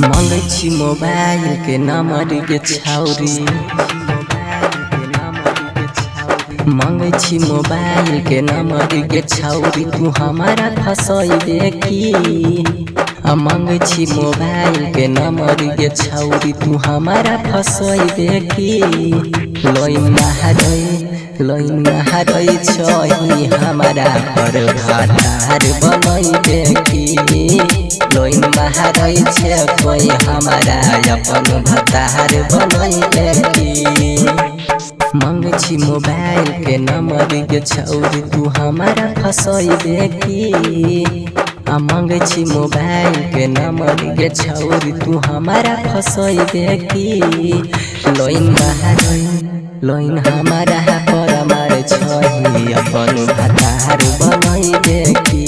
मांगे छी मोबाइल के नंबर के छौरी, मांगे छी मोबाइल के नंबर के छौरी, तू हमारा फसैबे की। मांगे छी मोबाइल के नंबर के छौरी, तू हमारा फसैबे की। लोइन नहारै छही हमारा पर भातार बनैबे की। लोइन नहारै छै कोई हमारा अपन भातार बनैबे की। मांगे छी मोबाइल के नंबर के छौरी, तू हमारा फसैबे की। मांगे छी मोबाइल के नंबर के छौरी, तू हमारा फसैबे की। लोइन हमारा पर मार छही अपन भातार बनैबे की।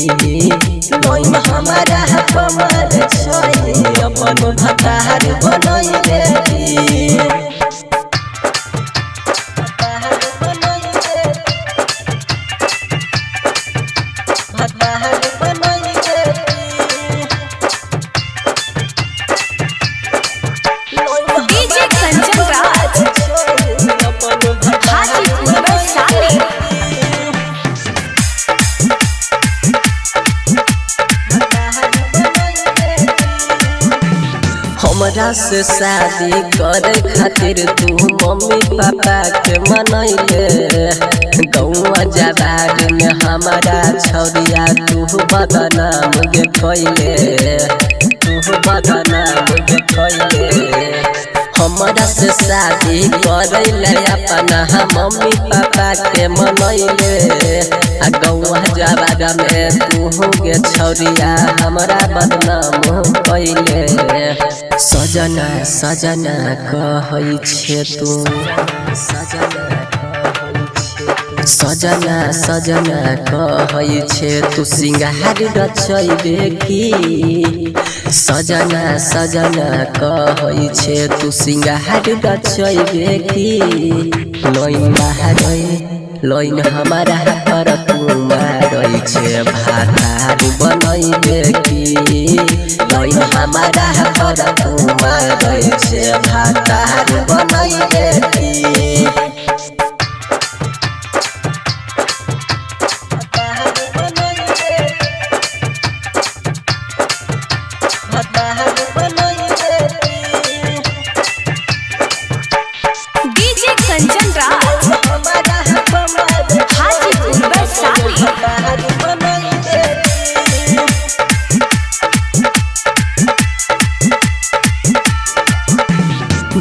लोइन हमारा पर मार छही अपन भातार बनैबे की। हमरा से शादी करे खातिर तू मम्मी पापा के मनैले। गौआ जवार में हमारा छौरिया तू बदनाम के कैले, तू बदनाम के कैले। हमरा से शादी करैले अपना मम्मी पापा के मनैले। गौआ जवार में तू के छौरिया हमारा बदनाम कैले। सजना सजना कहै छे तू, सजना सजना कहै छे तू सिंगार रचैबे की। सजना सजना कहै छे तू सिंगार रचैबे की। लोइन हमारा पर तू मारै छे भातार बनैबे की। लोइन हमारा पर तू मारै छे भातार बनैबे की।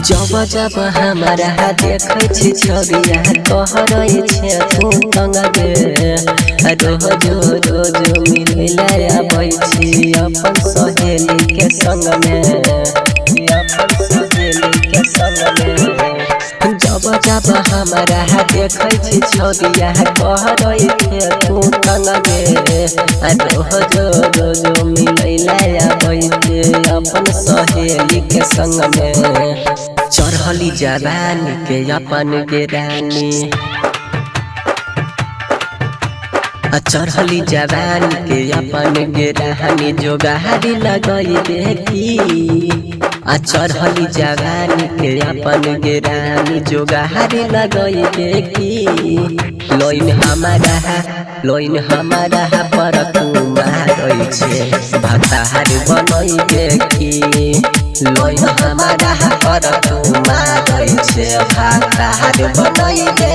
जब जब हमारा देखै छी छौरिया कहरै छे तू टंगबे। रोज मिलै आबै छी अपन सहेली के संग में, अपन सहेली के संग में। जब जब हमारा देखै छी छौरिया कहरै छे तू टंगबे। रोज मिलै आबै छी अपन सहेली के संग में। चढ़ली जवानी के अपन के रानी, चढ़ली जवानी के अपन के रानी जोगारी लगैबे की। चढ़ली जवानी के अपन के रानी जोगारी लगैबे की। लोइन हमारा पर तू मारै छे भातार बनैबे की। लोइन हमारा पर तू मारै छे भातार बनैबे